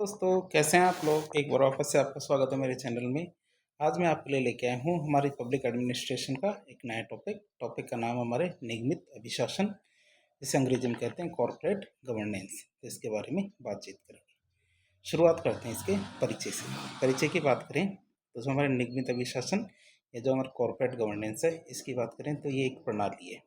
दोस्तों, कैसे हैं आप लोग। एक बार वापस से आपका स्वागत है मेरे चैनल में। आज मैं आपके लिए लेके आया हूँ हमारी पब्लिक एडमिनिस्ट्रेशन का एक नया टॉपिक का नाम हमारे निगमित अभिशासन, जिसे अंग्रेजी में कहते हैं कॉर्पोरेट गवर्नेंस। तो इसके बारे में बातचीत करेंगे। शुरुआत करते हैं इसके परिचय से। परिचय की बात करें तो जो हमारे निगमित अभिशासन या जो हमारा कॉर्पोरेट गवर्नेंस है, इसकी बात करें तो ये एक प्रणाली है।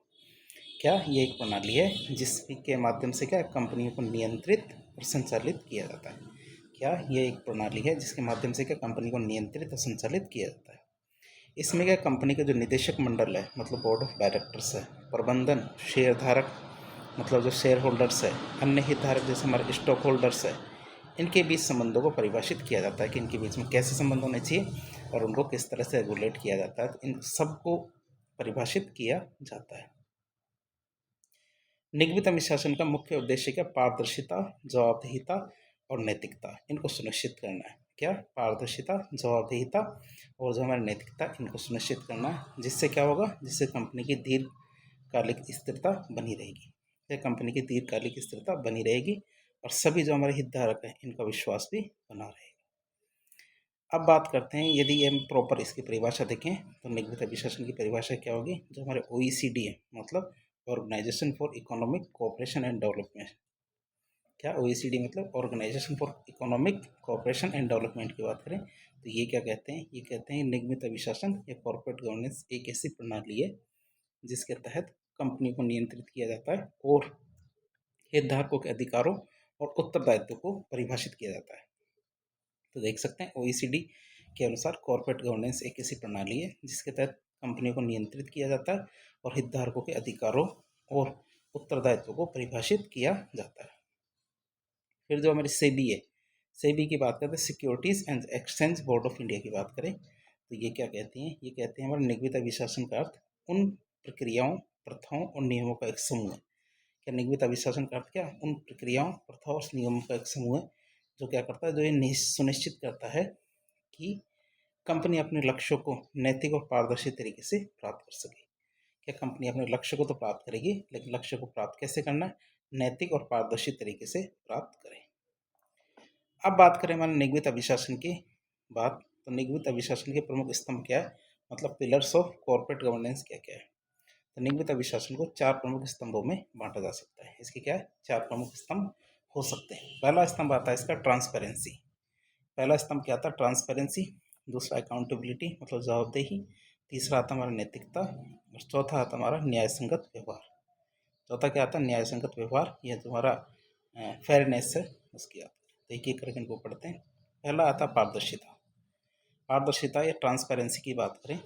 क्या ये एक प्रणाली है जिसके माध्यम से क्या कंपनियों को नियंत्रित और संचालित किया जाता है। क्या ये एक प्रणाली है जिसके माध्यम से क्या कंपनी को नियंत्रित और संचालित किया जाता है। इसमें क्या कंपनी का जो निदेशक मंडल है, मतलब बोर्ड ऑफ डायरेक्टर्स है, प्रबंधन, शेयरधारक मतलब जो शेयर होल्डर्स है, अन्य हितधारक जैसे हमारे स्टॉक होल्डर्स है, इनके बीच संबंधों को परिभाषित किया जाता है कि इनके बीच में कैसे संबंध होने चाहिए और उनको किस तरह से रेगुलेट किया जाता है। तो इन सबको परिभाषित किया जाता है। निगमित अनुशासन का मुख्य उद्देश्य क्या? पारदर्शिता, जवाबदेहिता और नैतिकता, इनको सुनिश्चित करना है। क्या? पारदर्शिता, जवाबदेहिता और जो हमारी नैतिकता, इनको सुनिश्चित करना है। जिससे क्या होगा? जिससे कंपनी की दीर्घकालिक स्थिरता बनी रहेगी। या कंपनी की दीर्घकालिक स्थिरता बनी रहेगी और सभी जो हमारे हितधारक हैं, इनका विश्वास भी बना रहेगा। अब बात करते हैं, यदि हम प्रॉपर इसकी परिभाषा देखें तो निगमित अभिशासन की परिभाषा क्या होगी? जो हमारे OECD है, मतलब organisation for economic cooperation and development. क्या? OECD मतलब organisation for economic cooperation and development की बात करें तो ये क्या कहते हैं? ये कहते हैं निगमित अभिशासन या कॉर्पोरेट गवर्नेंस एक ऐसी प्रणाली है जिसके तहत कंपनी को नियंत्रित किया जाता है और हितधारकों के अधिकारों और उत्तरदायित्व को परिभाषित किया जाता है। तो देख सकते हैं OECD के अनुसार कॉर्पोरेट गवर्नेंस एक ऐसी प्रणाली है जिसके तहत कंपनियों को नियंत्रित किया जाता है और हितधारकों के अधिकारों और उत्तरदायित्व को परिभाषित किया जाता है। फिर जो हमारी सेबी है, सेबी की बात करते हैं, securities and exchange board of India की बात करें तो ये क्या कहती हैं? ये कहते हैं हमारे निगमित अभिशासन का अर्थ उन प्रक्रियाओं, प्रथाओं और नियमों का एक समूह है। क्या? निगमित अभिशासन का अर्थ क्या? उन प्रक्रियाओं, प्रथाओं और नियमों का एक समूह है जो क्या करता है? जो ये सुनिश्चित करता है कि कंपनी अपने लक्ष्यों को नैतिक और पारदर्शी तरीके से प्राप्त कर सके। क्या? कंपनी अपने लक्ष्य को तो प्राप्त करेगी, लेकिन लक्ष्य को प्राप्त कैसे करना है? नैतिक और पारदर्शी तरीके से प्राप्त करें। अब बात करें हमारे निगमित अभिशासन की बात, तो निगमित अभिशासन के प्रमुख स्तंभ क्या है, मतलब पिलर्स ऑफ कॉर्पोरेट गवर्नेंस क्या क्या है। तो निगमित अभिशासन को 4 प्रमुख स्तंभों में बांटा जा सकता है। इसके क्या है? 4 प्रमुख स्तंभ हो सकते हैं। पहला स्तंभ आता है इसका ट्रांसपेरेंसी। पहला स्तंभ क्या आता है? ट्रांसपेरेंसी। दूसरा अकाउंटेबिलिटी मतलब जवाबदेही। तीसरा आता हमारा नैतिकता और चौथा आता हमारा न्याय संगत व्यवहार। चौथा क्या आता है? न्याय संगत व्यवहार। यह तुम्हारा फेयरनेस है, उसकी आता है। तो एक एक करके इनको पढ़ते हैं। पहला आता पारदर्शिता। पारदर्शिता या ट्रांसपेरेंसी की बात करें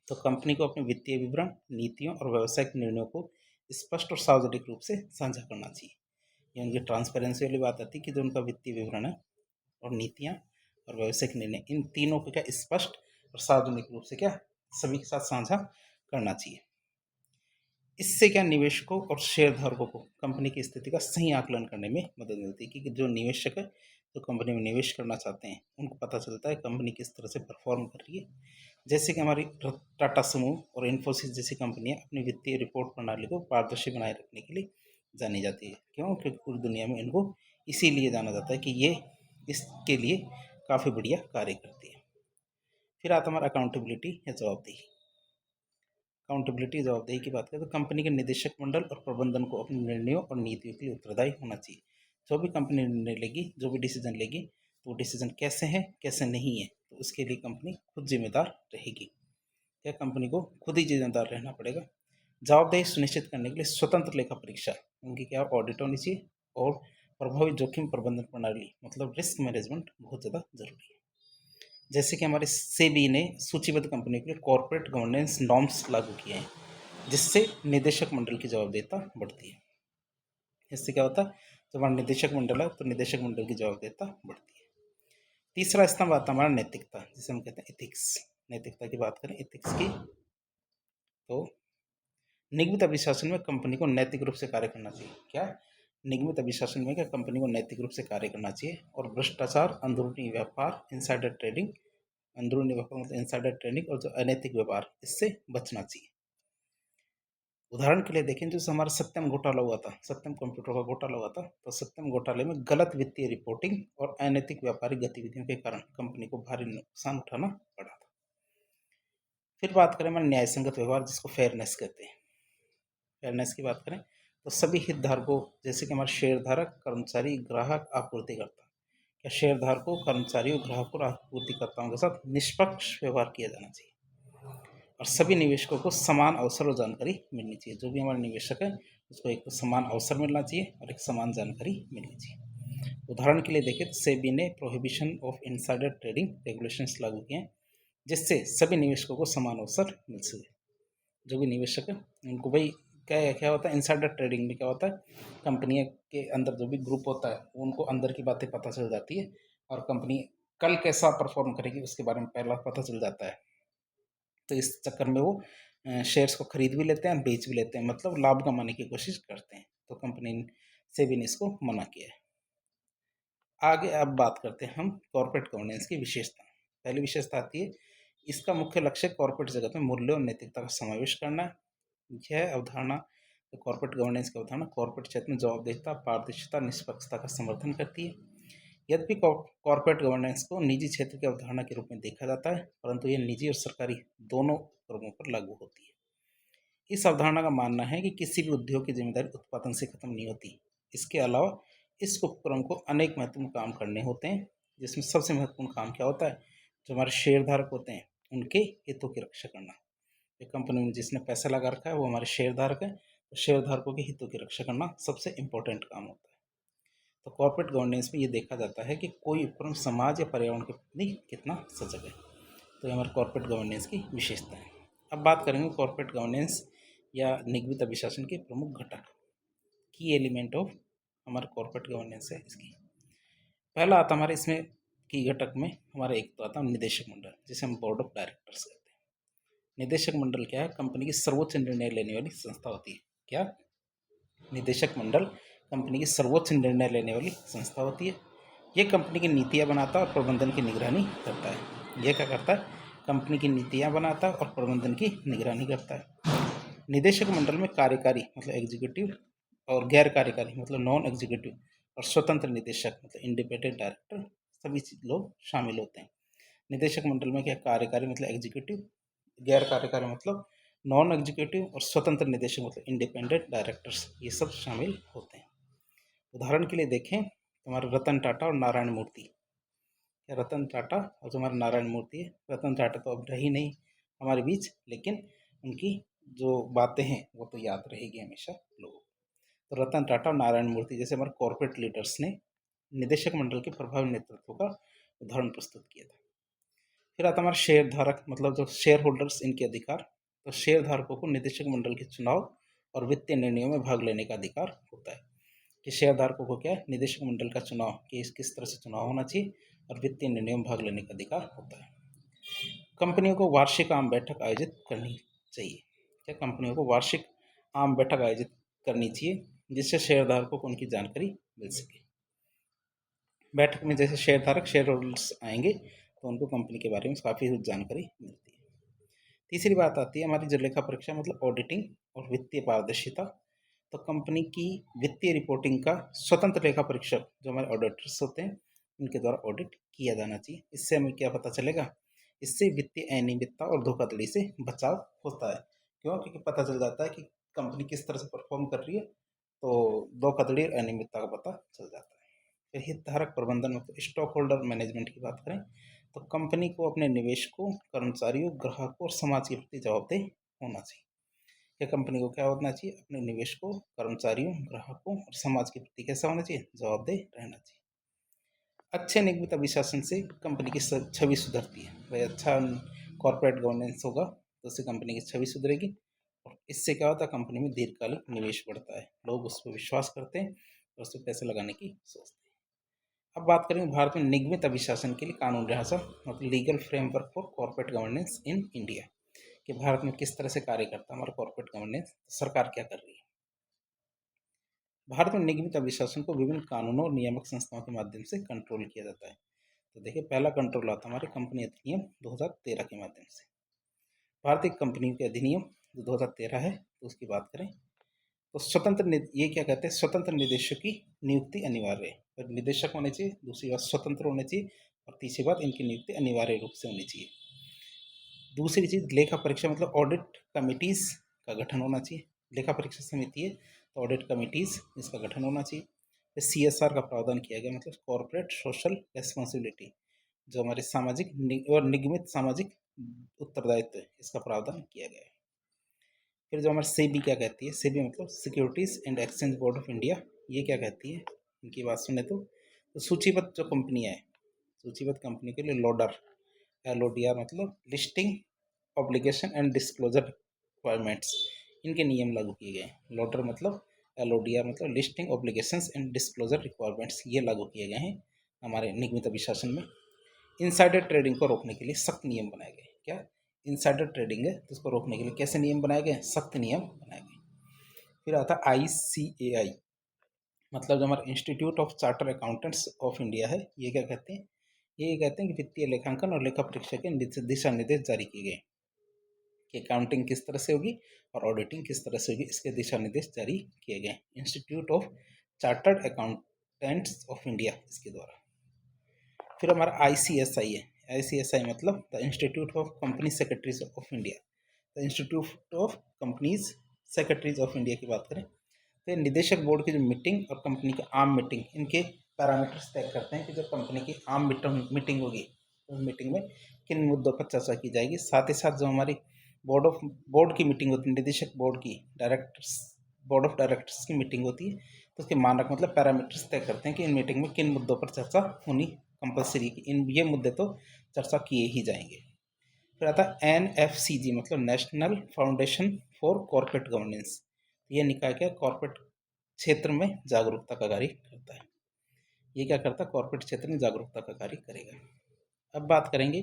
तो कंपनी को अपने वित्तीय विवरण, नीतियों और व्यावसायिक निर्णयों को स्पष्ट और सार्वजनिक रूप से साझा करना चाहिए। ये उनकी ट्रांसपेरेंसी वाली बात आती है कि जो उनका वित्तीय विवरण है और नीतियाँ और व्यावसायिक निर्णय, इन तीनों को क्या स्पष्ट और सार्वजनिक रूप से क्या सभी के साथ साझा करना चाहिए। इससे क्या निवेशकों और शेयरधारकों को कंपनी की स्थिति का सही आकलन करने में मदद मिलती है, क्योंकि जो निवेशक है, जो कंपनी में निवेश करना चाहते हैं, उनको पता चलता है कंपनी किस तरह से परफॉर्म कर रही है। जैसे कि हमारी टाटा समूह और इन्फोसिस जैसी कंपनियां अपनी वित्तीय रिपोर्ट प्रणाली को पारदर्शी बनाए रखने के लिए जानी जाती है। क्यों? क्योंकि पूरी दुनिया में इनको इसीलिए जाना जाता है कि ये इसके लिए काफ़ी बढ़िया कार्य करती है। फिर आता हमारा अकाउंटेबिलिटी या जवाबदेही। अकाउंटेबिलिटी, जवाबदेही की बात करें तो कंपनी के निदेशक मंडल और प्रबंधन को अपने निर्णयों और नीतियों के लिए उत्तरदायी होना चाहिए। जो भी कंपनी निर्णय लेगी, जो भी डिसीजन लेगी, तो वो डिसीजन कैसे है, कैसे नहीं है, तो उसके लिए कंपनी खुद जिम्मेदार रहेगी। क्या? कंपनी को खुद ही जिम्मेदार रहना पड़ेगा। जवाबदेही सुनिश्चित करने के लिए स्वतंत्र लेखा परीक्षा उनकी क्या ऑडिट होनी चाहिए और प्रभावी जोखिम प्रबंधन प्रणाली मतलब रिस्क मैनेजमेंट बहुत ज़्यादा जरूरी है। जैसे कि हमारे सेबी ने सूचीबद्ध कंपनी के लिए कॉर्पोरेट गवर्नेंस नॉर्म्स लागू किए हैं, जिससे निदेशक मंडल की जवाबदेहिता बढ़ती है। इससे क्या होता है? जब हमारा निदेशक मंडल है तो निदेशक मंडल की जवाबदेहिता बढ़ती है। तीसरा स्तंभ आता है हमारा नैतिकता, जिसे हम कहते हैं इथिक्स। नैतिकता की बात करें इथिक्स की, तो निगमित अभिशासन में कंपनी को नैतिक रूप से कार्य करना चाहिए। क्या? निगमित अभिशासन में क्या कंपनी को नैतिक रूप से कार्य करना चाहिए और भ्रष्टाचार, अंदरूनी व्यापार, इनसाइडर ट्रेडिंग, अंदरूनी व्यापार मतलब इनसाइडर ट्रेडिंग और जो अनैतिक व्यापार, इससे बचना चाहिए। उदाहरण के लिए देखें, जो हमारा सत्यम घोटाला हुआ था, सत्यम कंप्यूटर का घोटाला हुआ था, तो सत्यम घोटाले में गलत वित्तीय रिपोर्टिंग और अनैतिक व्यापारिक गतिविधियों के कारण कंपनी को भारी नुकसान उठाना पड़ा था। फिर बात करें हमारे न्याय संगत व्यवहार, जिसको फेयरनेस कहते हैं। फेयरनेस की बात करें तो सभी हितधारकों, जैसे कि हमारे शेयरधारक, कर्मचारी, ग्राहक, आपूर्तिकर्ता, क्या शेयरधारकों, कर्मचारियों, ग्राहकों और आपूर्तिकर्ताओं के साथ निष्पक्ष व्यवहार किया जाना चाहिए और सभी निवेशकों को समान अवसर और जानकारी मिलनी चाहिए। जो भी हमारे निवेशक है उसको एक तो समान अवसर मिलना चाहिए और एक समान जानकारी मिलनी चाहिए। उदाहरण के लिए देखें तो सेबी ने prohibition of insider trading regulations लागू किए हैं, जिससे सभी निवेशकों को समान अवसर मिल सके। जो भी निवेशक है उनको भाई क्या क्या होता है, इनसाइडर ट्रेडिंग में क्या होता है, कंपनी के अंदर जो भी ग्रुप होता है उनको अंदर की बातें पता चल जाती है और कंपनी कल कैसा परफॉर्म करेगी उसके बारे में पहला पता चल जाता है। तो इस चक्कर में वो शेयर्स को खरीद भी लेते हैं, बेच भी लेते हैं, मतलब लाभ कमाने की कोशिश करते हैं। तो कंपनी से भी ने इसको मना किया है। आगे अब बात करते हैं हम कॉर्पोरेट गवर्नेंस की विशेषता। पहली विशेषता आती है, इसका मुख्य लक्ष्य कॉर्पोरेट जगत में मूल्य और नैतिकता का समावेश करना है। यह अवधारणा, कॉर्पोरेट गवर्नेंस की अवधारणा कॉर्पोरेट क्षेत्र में जवाबदेहिता, पारदर्शिता, निष्पक्षता का समर्थन करती है। यद्यपि कॉर्पोरेट गवर्नेंस को निजी क्षेत्र की अवधारणा के रूप में देखा जाता है, परंतु यह निजी और सरकारी दोनों वर्गों पर लागू होती है। इस अवधारणा का मानना है कि किसी भी उद्योग की जिम्मेदारी उत्पादन से खत्म नहीं होती। इसके अलावा इस उपक्रम को अनेक महत्वपूर्ण काम करने होते हैं, जिसमें सबसे महत्वपूर्ण काम क्या होता है, जो हमारे शेयरधारक होते हैं उनके हितों की रक्षा करना। एक कंपनी में जिसने पैसा लगा रखा है वो हमारे शेयरधारक है, तो शेयरधारकों के हितों की रक्षा करना सबसे इम्पोर्टेंट काम होता है। तो कॉर्पोरेट गवर्नेंस में ये देखा जाता है कि कोई उपक्रम समाज या पर्यावरण के प्रति कितना सजग है। तो ये हमारे कॉर्पोरेट गवर्नेंस की विशेषता है। अब बात करेंगे कॉर्पोरेट गवर्नेंस या निगमित अभिशासन के प्रमुख घटक, की एलिमेंट ऑफ हमारे कॉर्पोरेट गवर्नेंस है इसकी। पहला आता हमारे इसमें की घटक में हमारा एक तो आता है निदेशक मंडल, जिसे हम बोर्ड ऑफ डायरेक्टर्स कहते हैं। निदेशक मंडल क्या है, कंपनी की सर्वोच्च निर्णय लेने वाली संस्था होती है। क्या, निदेशक मंडल कंपनी की सर्वोच्च निर्णय लेने वाली संस्था होती है। ये कंपनी की नीतियाँ बनाता है और प्रबंधन की निगरानी करता है। यह क्या करता है, कंपनी की नीतियाँ बनाता है और प्रबंधन की निगरानी करता है। निदेशक मंडल में कार्यकारी मतलब एग्जीक्यूटिव और गैर कार्यकारी मतलब नॉन एग्जीक्यूटिव और स्वतंत्र निदेशक मतलब इंडिपेंडेंट डायरेक्टर सभी लोग शामिल होते हैं। निदेशक मंडल में क्या, कार्यकारी मतलब एग्जीक्यूटिव, गैर कार्यकारी मतलब नॉन एग्जीक्यूटिव और स्वतंत्र निदेशक मतलब इंडिपेंडेंट डायरेक्टर्स, ये सब शामिल होते हैं। उदाहरण के लिए देखें तो हमारे रतन टाटा और नारायण मूर्ति, या रतन टाटा और जो हमारे नारायण मूर्ति है, रतन टाटा तो अब रही नहीं हमारे बीच, लेकिन उनकी जो बातें हैं वो तो याद रहेगी हमेशा लोगों को। तो रतन टाटा और नारायण मूर्ति जैसे हमारे कॉर्पोरेट लीडर्स ने निदेशक मंडल के प्रभावी नेतृत्व का उदाहरण प्रस्तुत किया था। फिर आता हमारा शेयर धारक मतलब जो शेयर होल्डर्स, इनके अधिकार। तो शेयर धारकों को निदेशक मंडल के चुनाव और वित्तीय निर्णयों में भाग लेने का अधिकार होता है। कि शेयर धारकों को क्या है, निदेशक मंडल का चुनाव कि किस तरह से चुनाव होना चाहिए और वित्तीय निर्णयों में भाग लेने का अधिकार होता है। कंपनियों को वार्षिक आम बैठक आयोजित करनी चाहिए। क्या, कंपनियों को वार्षिक आम बैठक आयोजित करनी चाहिए, जिससे शेयरधारकों को उनकी जानकारी मिल सके। बैठक में जैसे शेयरधारक शेयर होल्डर्स आएंगे तो उनको कंपनी के बारे में काफ़ी जानकारी मिलती है। तीसरी बात आती है हमारी जो लेखा परीक्षा मतलब ऑडिटिंग और वित्तीय पारदर्शिता। तो कंपनी की वित्तीय रिपोर्टिंग का स्वतंत्र लेखा परीक्षक जो हमारे ऑडिटर्स होते हैं उनके द्वारा ऑडिट किया जाना चाहिए। इससे हमें क्या पता चलेगा, इससे वित्तीय अनियमितता और धोखाधड़ी से बचाव होता है। क्यों, क्योंकि पता चल जाता है कि कंपनी किस तरह से परफॉर्म कर रही है, तो धोखाधड़ी और अनियमितता का पता चल जाता है। फिर हितधारक प्रबंधन मतलब स्टॉक होल्डर मैनेजमेंट की बात करें तो कंपनी को अपने निवेशकों, कर्मचारियों, ग्राहकों और समाज के प्रति जवाबदेह होना चाहिए। या कंपनी को क्या होना चाहिए, अपने निवेशकों, कर्मचारियों, ग्राहकों और समाज के प्रति कैसा होना चाहिए, जवाबदेह रहना चाहिए। अच्छे निगमित अभिशासन से कंपनी की छवि सुधरती है। भाई अच्छा कॉर्पोरेट गवर्नेंस होगा तो उससे कंपनी की छवि सुधरेगी और इससे क्या होता है, कंपनी में दीर्घकालिक निवेश बढ़ता है, लोग उस पर विश्वास करते हैं और उस पर पैसे लगाने की सोचते हैं। अब बात करेंगे भारत में निगमित अभिशासन के लिए कानून ढांचा मतलब legal framework for corporate governance in India, कि भारत में किस तरह से कार्य करता है हमारा कॉर्पोरेट गवर्नेंस, सरकार क्या कर रही है। भारत में निगमित अभिशासन को विभिन्न कानूनों और नियामक संस्थाओं के माध्यम से कंट्रोल किया जाता है। तो देखिए पहला कंट्रोल आता है हमारे कंपनी अधिनियम 2013 के माध्यम से। भारतीय कंपनियों के अधिनियम जो 2013 है, तो उसकी बात करें तो ये क्या कहते हैं, स्वतंत्र निदेशक की नियुक्ति अनिवार्य है। तो निदेशक होने चाहिए, दूसरी बात स्वतंत्र होने चाहिए, और तीसरी बात इनकी नियुक्ति अनिवार्य रूप से होनी चाहिए। दूसरी चीज़ लेखा परीक्षा मतलब ऑडिट कमिटीज़ का गठन होना चाहिए। लेखा परीक्षा समिति है तो ऑडिट कमिटीज़ इसका गठन होना चाहिए। फिर CSR का प्रावधान किया गया, मतलब कॉर्पोरेट सोशल रेस्पॉन्सिबिलिटी, जो हमारे सामाजिक और निगमित सामाजिक उत्तरदायित्व है, इसका प्रावधान किया गया है। फिर जो हमारे सेबी क्या कहती है, सेबी मतलब securities and exchange board of India, ये क्या कहती है, इनकी बात सुने तो सूचीबद्ध जो कंपनियाँ हैं, सूचीबद्ध कंपनी के लिए लोडर, LODR मतलब listing obligation and disclosure requirements, इनके नियम लागू किए गए हैं। लोडर मतलब LODR मतलब listing obligations and disclosure requirements, ये लागू किए गए हैं हमारे निगमित अभिशासन में। इनसाइडर ट्रेडिंग को रोकने के लिए सख्त नियम बनाए गए। क्या इनसाइडर ट्रेडिंग है तो उसको रोकने के लिए कैसे नियम बनाए गए, सख्त नियम बनाए गए। फिर आता ICAI, मतलब जो हमारा institute of charter accountants of India है, ये क्या कहते हैं, ये कहते हैं कि वित्तीय लेखांकन और लेखा परीक्षा के दिशा निर्देश जारी किए गए कि अकाउंटिंग किस तरह से होगी और ऑडिटिंग किस तरह से होगी, इसके दिशा निर्देश जारी किए गए institute of chartered accountants of India इसके द्वारा। फिर हमारा ICSI है, ICSI मतलब the institute of company secretaries of India, the institute of companies secretaries of India की बात करें तो निदेशक बोर्ड की जो मीटिंग और कंपनी की आम मीटिंग, इनके पैरामीटर्स तय करते हैं कि जब कंपनी की आम मीटिंग होगी तो उस मीटिंग में किन मुद्दों पर चर्चा की जाएगी। साथ ही साथ जो हमारी बोर्ड की मीटिंग होती है, निदेशक बोर्ड की बोर्ड ऑफ डायरेक्टर्स की मीटिंग होती है, तो उसके मानक मतलब पैरामीटर्स तय करते हैं कि इन मीटिंग में किन मुद्दों पर चर्चा होनी कंपलसरी की, इन ये मुद्दे तो चर्चा किए ही जाएंगे। फिर आता है NFCG मतलब national foundation for corporate governance, ये निकाय क्या कॉर्पोरेट क्षेत्र में जागरूकता का कार्य करता है। ये क्या करता है, कॉर्पोरेट क्षेत्र में जागरूकता का कार्य करेगा। अब बात करेंगे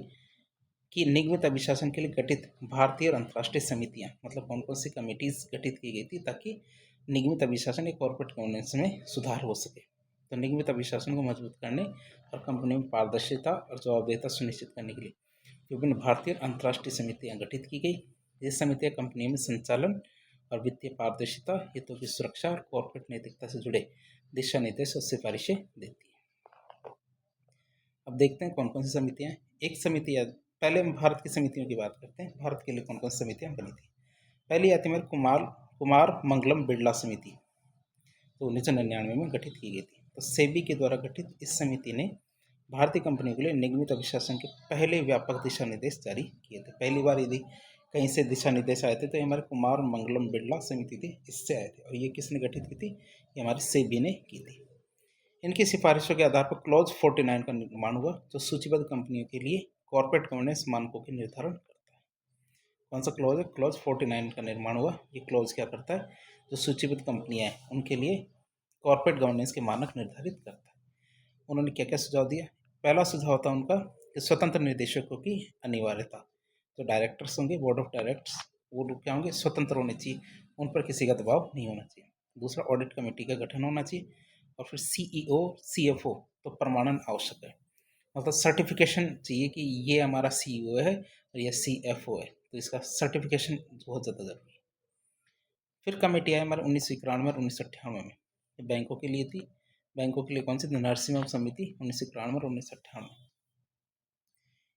कि निगमित अभिशासन के लिए गठित भारतीय और अंतर्राष्ट्रीय समितियां, मतलब कौन कौन सी कमेटीज गठित की गई थी ताकि निगमित अभिशासन या कॉर्पोरेट गवर्नेंस में सुधार हो सके। तो निगमित अभिशासन को मजबूत करने और कंपनी में पारदर्शिता और जवाबदेहिता सुनिश्चित करने के लिए विभिन्न भारतीय और अंतर्राष्ट्रीय समितियां गठित की गई। ये समितियां कंपनी में संचालन और वित्तीय पारदर्शिता, हितों की सुरक्षा और कॉर्पोरेट नैतिकता से जुड़े दिशा निर्देश और सिफारिशें देती है। अब देखते हैं कौन कौन सी समितियां हैं। एक समिति, पहले हम भारत की समितियों की बात करते हैं, भारत के लिए कौन कौन सी समितियां बनी थी। पहली आती है कुमार मंगलम बिरला समिति, तो 1999 में गठित की गई थी। तो सेबी के द्वारा गठित इस समिति ने भारतीय कंपनियों के लिए निगमित अभिशासन के पहले व्यापक दिशा निर्देश जारी किए थे। पहली बार यदि कहीं से दिशा निर्देश आए थे तो ये हमारे कुमार मंगलम बिरला समिति थी, इससे आए थे। और ये किसने गठित की थी, ये हमारे सेबी ने की थी। इनकी सिफारिशों के आधार पर क्लॉज 49 का निर्माण हुआ, जो सूचीबद्ध कंपनियों के लिए कॉर्पोरेट गवर्नेंस मानकों के निर्धारण करता है। कौन सा क्लॉज है, क्लॉज 49 का निर्माण हुआ। ये क्लॉज क्या करता है, जो सूचीबद्ध कंपनियां हैं उनके लिए कॉर्पोरेट गवर्नेंस के मानक निर्धारित करता है। उन्होंने क्या क्या सुझाव दिया। पहला सुझाव था उनका कि स्वतंत्र निदेशकों की अनिवार्यता, जो डायरेक्टर्स होंगे बोर्ड ऑफ डायरेक्टर्स, वो लोग क्या होंगे, स्वतंत्र होने चाहिए, उन पर किसी का दबाव नहीं होना चाहिए। दूसरा, ऑडिट कमेटी का गठन होना चाहिए। और फिर CEO CFO तो प्रमाणन आवश्यक है, मतलब सर्टिफिकेशन चाहिए कि ये हमारा CEO है और ये CFO है, तो इसका सर्टिफिकेशन बहुत ज़्यादा जरूरी है। फिर कमेटी आई हमारे 1991 और 1998 में, ये बैंकों के लिए थी। बैंकों के लिए कौन सी थी, नरसिम्हा समिति, 1991 और 1998।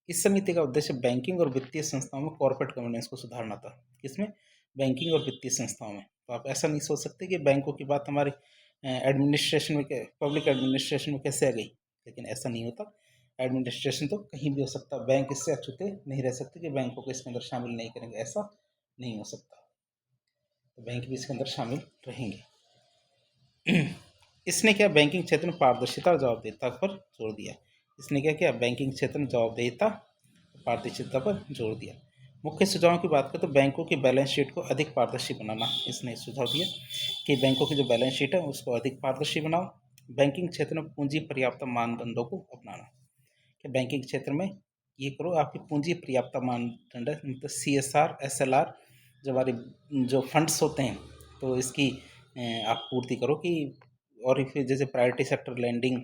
इस समिति का उद्देश्य बैंकिंग और वित्तीय संस्थाओं में कॉर्पोरेट गवर्नेंस को सुधारना था। किसमें, बैंकिंग और वित्तीय संस्थाओं में। तो आप ऐसा नहीं सोच सकते कि बैंकों की बात हमारे एडमिनिस्ट्रेशन में, पब्लिक एडमिनिस्ट्रेशन में कैसे आ गई, लेकिन ऐसा नहीं होता। एडमिनिस्ट्रेशन तो कहीं भी हो सकता, बैंक इससे अछूते नहीं रह सकते कि बैंकों को इसके अंदर शामिल नहीं करेंगे, ऐसा नहीं हो सकता। तो बैंक भी इसके अंदर शामिल रहेंगे। इसने क्या, बैंकिंग क्षेत्र में पारदर्शिता और जवाबदेहिता पर जोर दिया। इसने क्या किया, बैंकिंग क्षेत्र में जवाबदेहिता पारदर्शिता पर जोर दिया। मुख्य सुझावों की बात करें तो बैंकों की बैलेंस शीट को अधिक पारदर्शी बनाना, इसने सुझाव दिया कि बैंकों की जो बैलेंस शीट है उसको अधिक पारदर्शी बनाओ। बैंकिंग क्षेत्र में पूंजी पर्याप्त मानदंडों को अपनाना, कि बैंकिंग क्षेत्र में ये करो, आपकी पूंजी पर्याप्त मानदंड मतलब CSR SLR जो हमारे जो फंड्स होते हैं तो इसकी आप पूर्ति करो कि, और फिर जैसे प्रायोरिटी सेक्टर लैंडिंग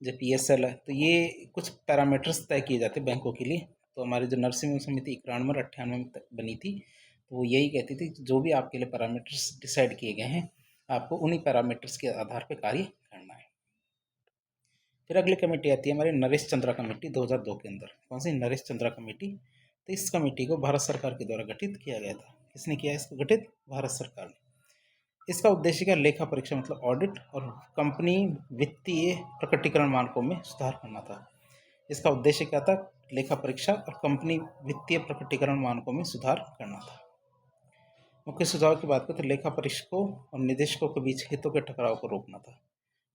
जो PSL है, तो ये कुछ पैरामीटर्स तय किए जाते हैं बैंकों के लिए। तो हमारी जो नरसिम्हा समिति 91 और 98 में बनी थी, तो वो यही कहती थी कि जो भी आपके लिए पैरामीटर्स डिसाइड किए गए हैं, आपको उन्हीं पैरामीटर्स के आधार पर कार्य करना है। फिर अगली कमेटी आती है हमारी नरेश चंद्रा कमेटी 2002 के अंदर। कौन सी? नरेश चंद्रा कमेटी। तो इस कमेटी को भारत सरकार के द्वारा गठित किया गया था। किसने किया इसको गठित? भारत सरकार ने। इसका उद्देश्य क्या? लेखा परीक्षा मतलब ऑडिट और कंपनी वित्तीय प्रकटीकरण मानकों में सुधार करना था। इसका उद्देश्य क्या था? लेखा परीक्षा और कंपनी वित्तीय प्रकटीकरण मानकों में सुधार करना था। मुख्य सुझाव की बात करें तो लेखा परीक्षकों और निदेशकों के बीच हितों के टकराव को रोकना था।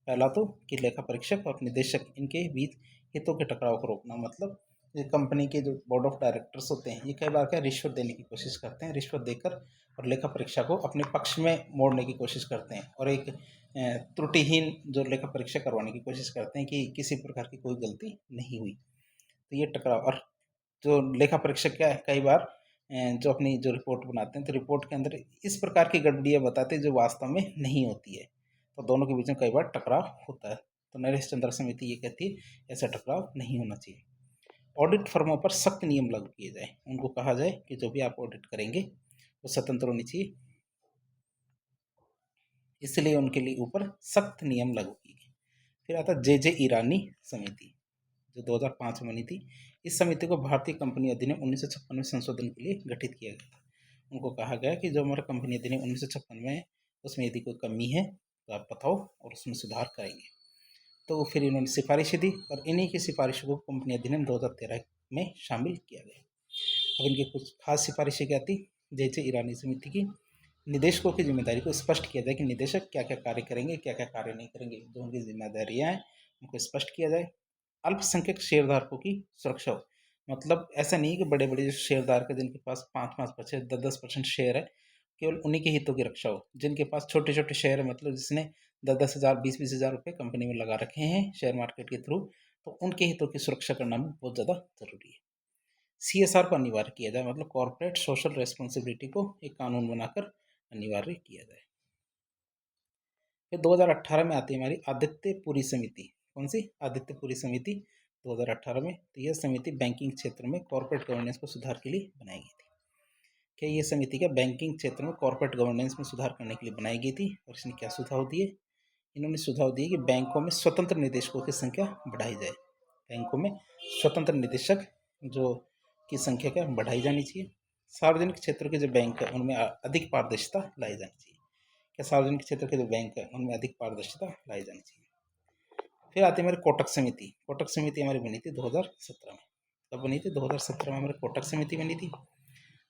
पहला तो कि लेखा परीक्षक और निदेशक इनके बीच हितों के टकराव को रोकना, मतलब ये कंपनी के जो बोर्ड ऑफ डायरेक्टर्स होते हैं, ये कई बार क्या रिश्वत देने की कोशिश करते हैं, रिश्वत देकर और लेखा परीक्षा को अपने पक्ष में मोड़ने की कोशिश करते हैं और एक त्रुटिहीन जो लेखा परीक्षा करवाने की कोशिश करते हैं कि किसी प्रकार की कोई गलती नहीं हुई। तो ये टकराव, और जो लेखा परीक्षक क्या है कई बार जो अपनी जो रिपोर्ट बनाते हैं तो रिपोर्ट के अंदर इस प्रकार की गड़बड़ियाँ बताते हैं जो वास्तव में नहीं होती है, तो दोनों के बीच में कई बार टकराव होता है। तो नरेश चंद्र समिति ये कहती है ऐसा टकराव नहीं होना चाहिए। ऑडिट फर्मों पर सख्त नियम लागू किए जाए। उनको कहा जाए कि जो भी आप ऑडिट करेंगे वो स्वतंत्र होनी चाहिए, इसलिए उनके लिए ऊपर सख्त नियम लागू किए गए। फिर आता जे ईरानी समिति जो 2005 में बनी थी। इस समिति को भारतीय कंपनी अधिनियम 1956 में संशोधन के लिए गठित किया गया था। उनको कहा गया कि जो हमारा कंपनी अधिनियम 1956 में है उसमें यदि कोई कमी है तो आप बताओ और उसमें सुधार करेंगे। तो फिर इन्होंने सिफारिशें दी और इन्हीं की सिफारिशों को कंपनी अधिनियम 2013 में शामिल किया गया। अब इनकी कुछ खास सिफारिशें क्या थी? जैसे ईरानी समिति की निदेशकों की जिम्मेदारी को स्पष्ट किया जाए कि निदेशक क्या क्या कार्य करेंगे, क्या क्या कार्य नहीं करेंगे, जो उनकी जिम्मेदारियां हैं उनको स्पष्ट किया जाए। अल्पसंख्यक शेयरधारकों की सुरक्षा हो, मतलब ऐसा नहीं कि बड़े बड़े जो शेयरधारक है जिनके पास 5-5%, 10-10% शेयर है, केवल उन्हीं के हितों की रक्षा हो। जिनके पास छोटे छोटे शेयर है, मतलब जिसने 10-10 हज़ार 20-20 हज़ार रुपये कंपनी में लगा रखे हैं शेयर मार्केट के थ्रू, तो उनके हितों की सुरक्षा करना भी बहुत ज़्यादा जरूरी है। CSR को अनिवार्य किया जाए, मतलब कॉर्पोरेट सोशल रेस्पॉन्सिबिलिटी को एक कानून बनाकर अनिवार्य किया जाए। फिर 2018 में आती है हमारी आदित्यपुरी समिति। कौन सी? आदित्यपुरी समिति 2018 में। तो यह समिति बैंकिंग क्षेत्र में कॉर्पोरेट गवर्नेंस को सुधार के लिए बनाई गई थी। क्या ये समिति क्या बैंकिंग क्षेत्र में कॉर्पोरेट गवर्नेंस में सुधार करने के लिए बनाई गई थी? और इसने क्या सुझाव दिए? इन्होंने सुझाव दिए कि बैंकों में स्वतंत्र निदेशकों की संख्या बढ़ाई जाए। बैंकों में स्वतंत्र निदेशक जो की संख्या क्या बढ़ाई जानी चाहिए। सार्वजनिक क्षेत्र के जो बैंक है उनमें अधिक पारदर्शिता लाई जानी चाहिए। क्या सार्वजनिक क्षेत्र के जो बैंक है उनमें अधिक पारदर्शिता लाई जानी चाहिए। फिर आती है हमारी कोटक समिति। कोटक समिति हमारी बनी थी 2017 में। कब बनी थी? 2017 में हमारी कोटक समिति बनी थी।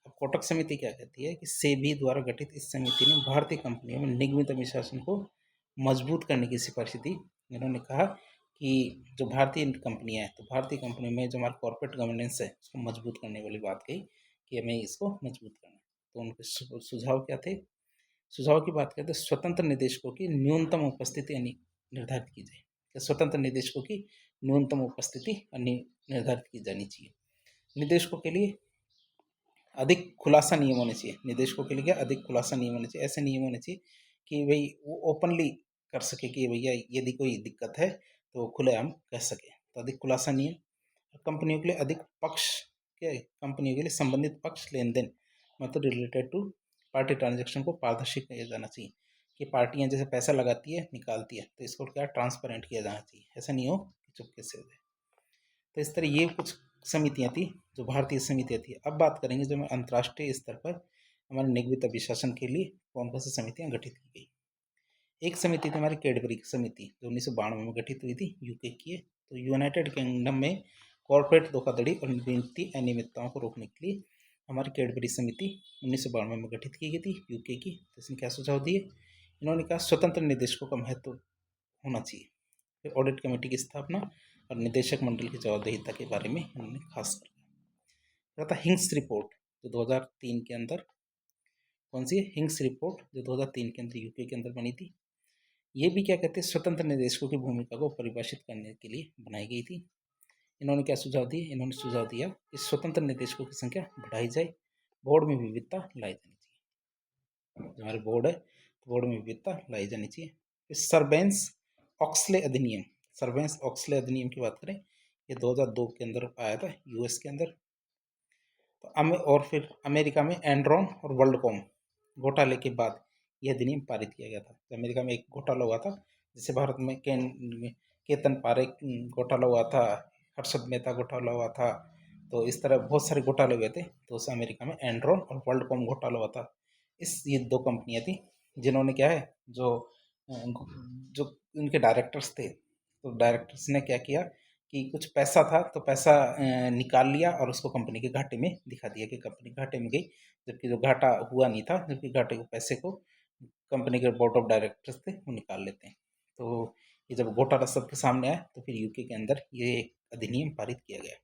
अब कोटक समिति क्या कहती है कि सेबी द्वारा गठित इस समिति ने भारतीय कंपनियों में निगमित अनुशासन को मजबूत करने की सिफारिश दी। इन्होंने कहा कि जो भारतीय कंपनियां हैं तो भारतीय कंपनी में जो हमारा कॉर्पोरेट गवर्नेंस है उसको मजबूत करने वाली बात कही कि हमें इसको मजबूत करना है। तो उनके सुझाव क्या थे? सुझाव की बात करें तो स्वतंत्र निदेशकों की न्यूनतम उपस्थिति निर्धारित की जाए। तो स्वतंत्र निदेशकों की न्यूनतम उपस्थिति निर्धारित की जानी चाहिए। निदेशकों के लिए अधिक खुलासा नियम होने चाहिए। निदेशकों के लिए क्या? अधिक खुलासा नियम होने चाहिए। ऐसे नियम होने चाहिए कि भाई वो ओपनली कर सके कि भैया यदि कोई दिक्कत है तो खुलेआम कह सके। तो अधिक खुलासा नियम। कंपनियों के लिए अधिक पक्ष, क्या है? कंपनियों के लिए संबंधित पक्ष लेन देन, मतलब रिलेटेड टू पार्टी ट्रांजेक्शन को पारदर्शी किया जाना चाहिए कि पार्टियां जैसे पैसा लगाती है निकालती है तो इसको क्या ट्रांसपेरेंट किया जाना चाहिए। ऐसा नहीं हो कि चुपके से हो जाए। तो इस तरह ये कुछ समितियां थी जो भारतीय समितियां थी। अब बात करेंगे जो अंतर्राष्ट्रीय स्तर पर हमारे निगमित अभिशासन के लिए कौन कौन सी समितियां गठित की गई। एक समिति थी हमारी कैडबरी समिति जो 1992 में गठित हुई थी, यूके की है। तो यूनाइटेड किंगडम में कॉर्पोरेट धोखाधड़ी और वित्तीय अनियमितताओं को रोकने के लिए हमारी कैडबरी समिति 1992 में गठित की गई थी, यूके की। तो इसने क्या सुझाव दिए? इन्होंने कहा स्वतंत्र निदेशकों का महत्व होना चाहिए। फिर ऑडिट कमेटी की स्थापना और निदेशक मंडल की जवाबदेहिता के बारे में इन्होंने खास कर था। हिंग्स रिपोर्ट जो 2003 के अंदर, कौन सी है? हिंग्स रिपोर्ट जो 2003 के अंदर यूके के अंदर बनी थी। ये भी क्या कहते हैं स्वतंत्र निदेशकों की भूमिका को परिभाषित करने के लिए बनाई गई थी। इन्होंने क्या सुझाव दिए? इन्होंने सुझाव दिया कि स्वतंत्र निदेशकों की संख्या बढ़ाई जाए, बोर्ड में विविधता लाई जानी चाहिए। जो हमारे बोर्ड है तो बोर्ड में विविधता लाई जानी चाहिए। सर्बेंस ऑक्सले अधिनियम, सर्बेंस ऑक्सले अधिनियम की बात करें, ये 2002 के अंदर आया था यूएस के अंदर। तो और फिर अमेरिका में एनरॉन और वर्ल्डकॉम घोटाले के बाद यह अधिनियम पारित किया गया था। तो अमेरिका में एक घोटाला हुआ था, जैसे भारत में केतन पारेख घोटाला हुआ था, हर्षद मेहता घोटाला हुआ था, तो इस तरह बहुत सारे घोटाले हुए थे। तो उस अमेरिका में एनरॉन और वर्ल्डकॉम घोटाला हुआ था। ये दो कंपनियां थी जिन्होंने क्या है, जो उनके डायरेक्टर्स थे, तो डायरेक्टर्स ने क्या किया कि कुछ पैसा था तो पैसा निकाल लिया और उसको कंपनी के घाटे में दिखा दिया कि कंपनी घाटे में गई, जबकि जो घाटा हुआ नहीं था, जबकि घाटे के पैसे को कंपनी के बोर्ड ऑफ डायरेक्टर्स थे वो निकाल लेते हैं। तो ये जब घोटाला सबके सामने आया तो फिर यूके के अंदर ये एक अधिनियम पारित किया गया।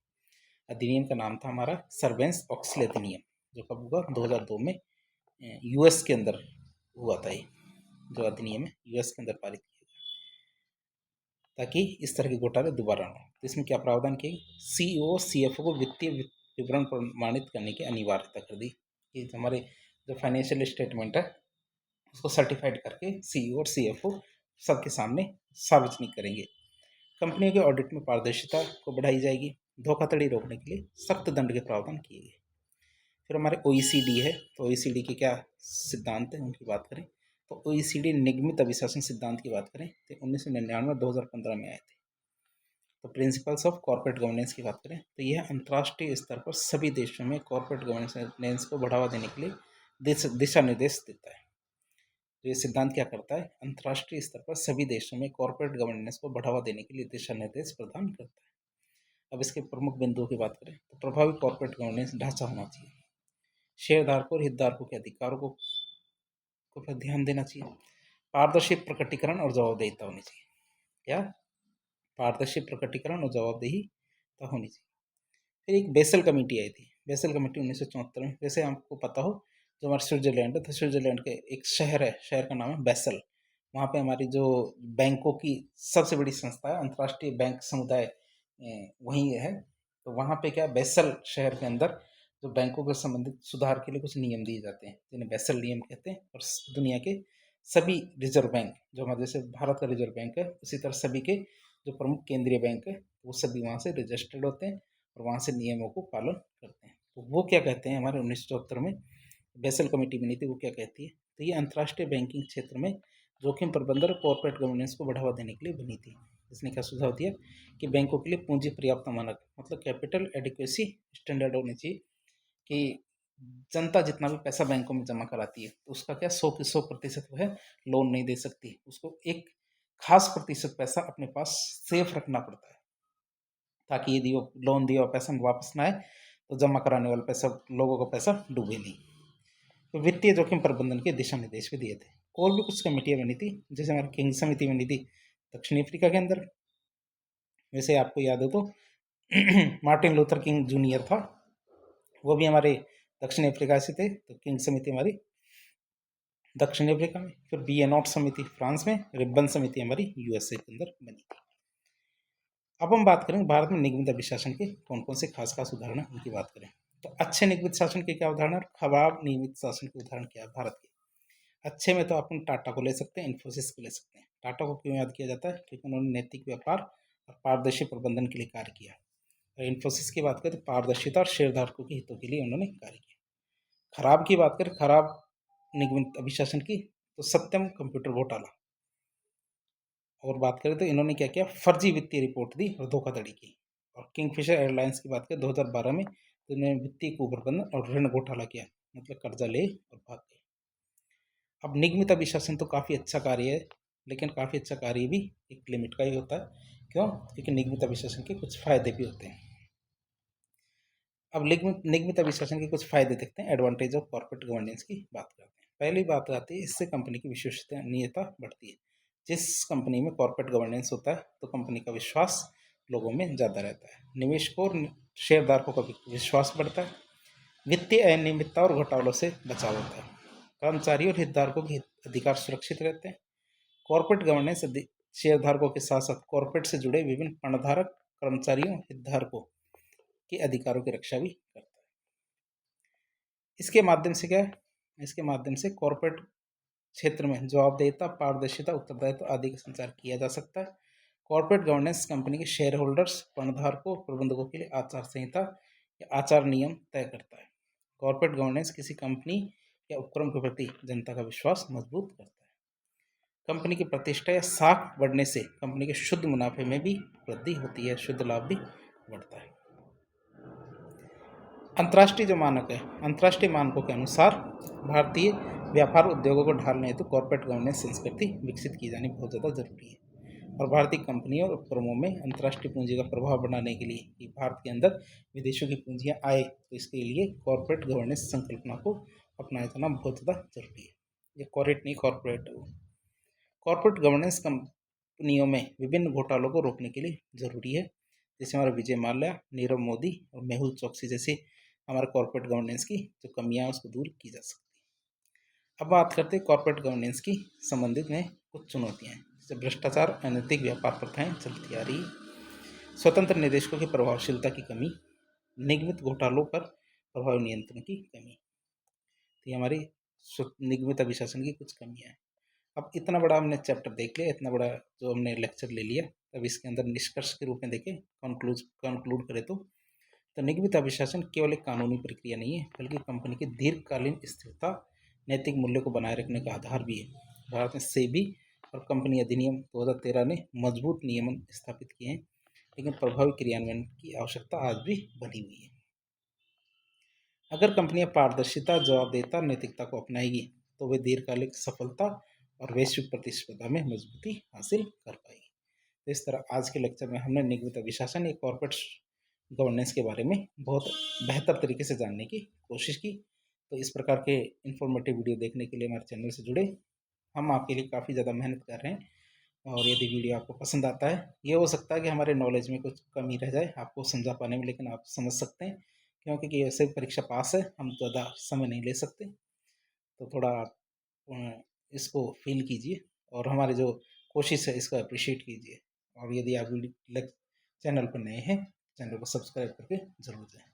अधिनियम का नाम था हमारा सर्वेंस ऑक्सले अधिनियम, जो कब हुआ, 2002 में यूएस के अंदर हुआ था। ये जो अधिनियम है यूएस के अंदर पारित किया गया ताकि इस तरह के घोटाले दोबारा न हो। तो इसमें क्या प्रावधान किए, सीईओ सीएफओ को वित्तीय विवरण प्रमाणित करने की अनिवार्यता कर दी कि हमारे जो फाइनेंशियल स्टेटमेंट है उसको सर्टिफाइड करके सीईओ और सीएफओ सबके सामने सार्वजनिक करेंगे। कंपनियों के ऑडिट में पारदर्शिता को बढ़ाई जाएगी। धोखाधड़ी रोकने के लिए सख्त दंड के प्रावधान किए गए। फिर हमारे ओईसीडी है, तो ओईसीडी के क्या सिद्धांत हैं उनकी बात करें तो ओईसीडी निगमित अभिशासन सिद्धांत की बात करें तो 1999 2015 में आए थे। तो प्रिंसिपल्स ऑफ कॉर्पोरेट गवर्नेंस की बात करें तो यह अंतर्राष्ट्रीय स्तर पर सभी देशों में कॉर्पोरेट गवर्नेंस को बढ़ावा देने के लिए दिशा निर्देश देता है। तो ये सिद्धांत क्या करता है, अंतर्राष्ट्रीय स्तर पर सभी देशों में कॉर्पोरेट गवर्नेंस को बढ़ावा देने के लिए दिशा निर्देश प्रदान करता है। अब इसके प्रमुख बिंदुओं की बात करें तो प्रभावी कॉर्पोरेट गवर्नेंस ढांचा होना चाहिए, शेयरधारकों और हितधारकों के अधिकारों को पर ध्यान देना चाहिए, पारदर्शी प्रकटीकरण और जवाबदेहिता होनी चाहिए। क्या, पारदर्शी प्रकटीकरण और जवाबदेही तो होनी चाहिए। फिर एक बेसल कमेटी आई थी, बेसल कमेटी 1974 में। वैसे आपको पता हो जो हमारा स्विट्जरलैंड है, तो स्विट्जरलैंड के एक शहर है, शहर का नाम है बेसल। वहाँ पे हमारी जो बैंकों की सबसे बड़ी संस्था है, अंतर्राष्ट्रीय बैंक समुदाय वहीं है। तो वहाँ पे क्या, बेसल शहर के अंदर जो बैंकों के संबंधित सुधार के लिए कुछ नियम दिए जाते हैं, जिन्हें बेसल नियम कहते हैं। और दुनिया के सभी रिजर्व बैंक, जो हमारे जैसे भारत का रिजर्व बैंक है, उसी तरह सभी के जो प्रमुख केंद्रीय बैंक है वो सभी वहाँ से रजिस्टर्ड होते हैं और वहाँ से नियमों को पालन करते हैं। तो वो क्या कहते हैं, हमारे 1974 में बेसल कमेटी बनी थी, वो क्या कहती है, तो ये अंतर्राष्ट्रीय बैंकिंग क्षेत्र में जोखिम प्रबंधन और कॉर्पोरेट गवर्नेंस को बढ़ावा देने के लिए बनी थी। इसने क्या सुझाव दिया कि बैंकों के लिए पूंजी पर्याप्त मानक, मतलब कैपिटल एडिक्वेसी स्टैंडर्ड होने चाहिए, कि जनता जितना भी पैसा बैंकों में जमा कराती है तो उसका क्या 100% है लोन नहीं दे सकती, उसको एक खास प्रतिशत पैसा अपने पास सेफ रखना पड़ता है, ताकि यदि वो लोन दिया हुआ पैसा वापस ना आए तो जमा कराने वाला पैसा, लोगों का पैसा डूबे नहीं। तो वित्तीय जोखिम प्रबंधन के दिशा निर्देश भी दिए थे। और भी कुछ कमेटियां बनी थी, जैसे हमारी किंग समिति बनी थी दक्षिण अफ्रीका के अंदर। वैसे आपको याद हो तो मार्टिन लूथर किंग जूनियर था, वो भी हमारे दक्षिण अफ्रीका से थे। तो किंग समिति हमारी दक्षिण अफ्रीका में। फिर बी ए नॉट समिति फ्रांस में, रिब्बन समिति हमारी यूएसए के अंदर बनी थी। अब हम बात करें भारत में निगमित अभिशासन के कौन कौन से खास खास उदाहरण हैं उनकी बात करें। तो अच्छे निगमित शासन के क्या उदाहरण है और खराब नियमित शासन के उदाहरण क्या है भारत के। अच्छे में तो अपन टाटा को ले सकते हैं, इन्फोसिस को ले सकते हैं। टाटा को क्यों याद किया जाता है, क्योंकि उन्होंने नैतिक व्यापार और पारदर्शी प्रबंधन के लिए कार्य किया। और इन्फोसिस की बात करें तो पारदर्शिता और शेयरधारकों के हितों के लिए उन्होंने कार्य किया। खराब की बात करें, खराब निगमित अभिशासन की, तो सत्यम कंप्यूटर घोटाला। और बात करें तो इन्होंने क्या किया, फर्जी वित्तीय रिपोर्ट दी और धोखाधड़ी की। और किंगफिशर एयरलाइंस की बात करें 2012 में, तो इन्होंने वित्तीय कुप्रबंधन और ऋण घोटाला किया, मतलब कर्जा ले और भाग गए। अब निगमित अभिशासन तो काफ़ी अच्छा कार्य है, लेकिन काफ़ी अच्छा कार्य भी एक लिमिट का ही होता है। क्यों, क्योंकि निगमित अभिशासन के कुछ फायदे भी होते हैं। अब निगमित अभिशासन के कुछ फायदे देखते हैं, एडवांटेज ऑफ कॉर्पोरेट गवर्नेंस की बात करते हैं। पहली बात आती है, इससे कंपनी की विश्वसनीयता बढ़ती है। जिस कंपनी में कॉर्पोरेट गवर्नेंस होता है तो कंपनी का विश्वास लोगों में ज़्यादा रहता है, निवेशकों और शेयरधारकों का विश्वास बढ़ता है, वित्तीय अनियमितता और घोटालों से बचाव होता है, कर्मचारी और हितधारकों के अधिकार सुरक्षित रहते हैं। कॉर्पोरेट गवर्नेंस शेयरधारकों के साथ साथ कॉर्पोरेट से जुड़े विभिन्न फंडधारक, कर्मचारियों, हितधारकों के अधिकारों की रक्षा भी करता है। इसके माध्यम से क्या है, इसके माध्यम से कॉर्पोरेट क्षेत्र में जवाबदेहिता, पारदर्शिता, उत्तरदायित्व आदि का संचार किया जा सकता है। कॉर्पोरेट गवर्नेंस कंपनी के शेयर होल्डर्स, फंडधारकों, प्रबंधकों के लिए आचार संहिता या आचार नियम तय करता है। कॉर्पोरेट गवर्नेंस किसी कंपनी या उपक्रम के प्रति जनता का विश्वास मजबूत करता है। कंपनी की प्रतिष्ठा या साख बढ़ने से कंपनी के शुद्ध मुनाफे में भी वृद्धि होती है, शुद्ध लाभ भी बढ़ता है। अंतर्राष्ट्रीय जो मानक है, अंतर्राष्ट्रीय मानकों के अनुसार भारतीय व्यापार उद्योगों को ढालने हेतु कॉर्पोरेट गवर्नेंस संस्कृति विकसित की जानी बहुत ज़्यादा जरूरी है। और भारतीय कंपनियों और उपक्रमों में अंतर्राष्ट्रीय पूंजी का प्रभाव बढ़ाने के लिए कि भारत के अंदर विदेशों की पूंजियां आए, तो इसके लिए कॉर्पोरेट गवर्नेंस संकल्पना को अपनाया जाना बहुत ज़्यादा जरूरी है। ये कॉर्पोरेट नहीं, कॉर्पोरेट। कॉर्पोरेट गवर्नेंस कंपनियों में विभिन्न घोटालों को रोकने के लिए जरूरी है। जैसे हमारे विजय माल्या, नीरव मोदी और मेहुल चोकसी जैसे हमारे कॉर्पोरेट गवर्नेंस की जो कमियां हैं उसको दूर की जा सकती है। अब बात करते हैं कॉर्पोरेट गवर्नेंस की संबंधित में कुछ चुनौतियां हैं, जैसे भ्रष्टाचार, अनैतिक व्यापार प्रथाएं चलती आ रही, स्वतंत्र निदेशकों की प्रभावशीलता की कमी, निगमित घोटालों पर प्रभावी नियंत्रण की कमी। तो ये हमारी निगमित अभिशासन की कुछ कमियां हैं। अब इतना बड़ा हमने चैप्टर देख लिया, इतना बड़ा जो हमने लेक्चर ले लिया, अब इसके अंदर निष्कर्ष के रूप में देखें, कंक्लूड करें तो निगमित अभिशासन केवल एक कानूनी प्रक्रिया नहीं है, बल्कि कंपनी की दीर्घकालीन स्थिरता, नैतिक मूल्य को बनाए रखने का आधार भी है। भारत में सेबी और कंपनी अधिनियम 2013 ने मजबूत नियमन स्थापित किए हैं, लेकिन प्रभावी क्रियान्वयन की आवश्यकता आज भी बनी हुई है। अगर कंपनियां पारदर्शिता, जवाबदेहिता, नैतिकता को अपनाएगी तो वे दीर्घकालिक सफलता और वैश्विक प्रतिस्पर्धा में मजबूती हासिल कर पाएगी। तो इस तरह आज के लेक्चर में हमने निगमित अभिशासन या कॉर्पोरेट गवर्नेंस के बारे में बहुत बेहतर तरीके से जानने की कोशिश की। तो इस प्रकार के इन्फॉर्मेटिव वीडियो देखने के लिए हमारे चैनल से जुड़े। हम आपके लिए काफ़ी ज़्यादा मेहनत कर रहे हैं, और यदि वीडियो आपको पसंद आता है, ये हो सकता है कि हमारे नॉलेज में कुछ कमी रह जाए आपको समझा पाने में, लेकिन आप समझ सकते हैं, क्योंकि वैसे परीक्षा पास है, हम ज़्यादा समय नहीं ले सकते। तो थोड़ा आप इसको फील कीजिए और हमारी जो कोशिश है इसको अप्रिशिएट कीजिए। और यदि आप चैनल पर नए हैं, चैनल को सब्सक्राइब करके जरूर जाएँ।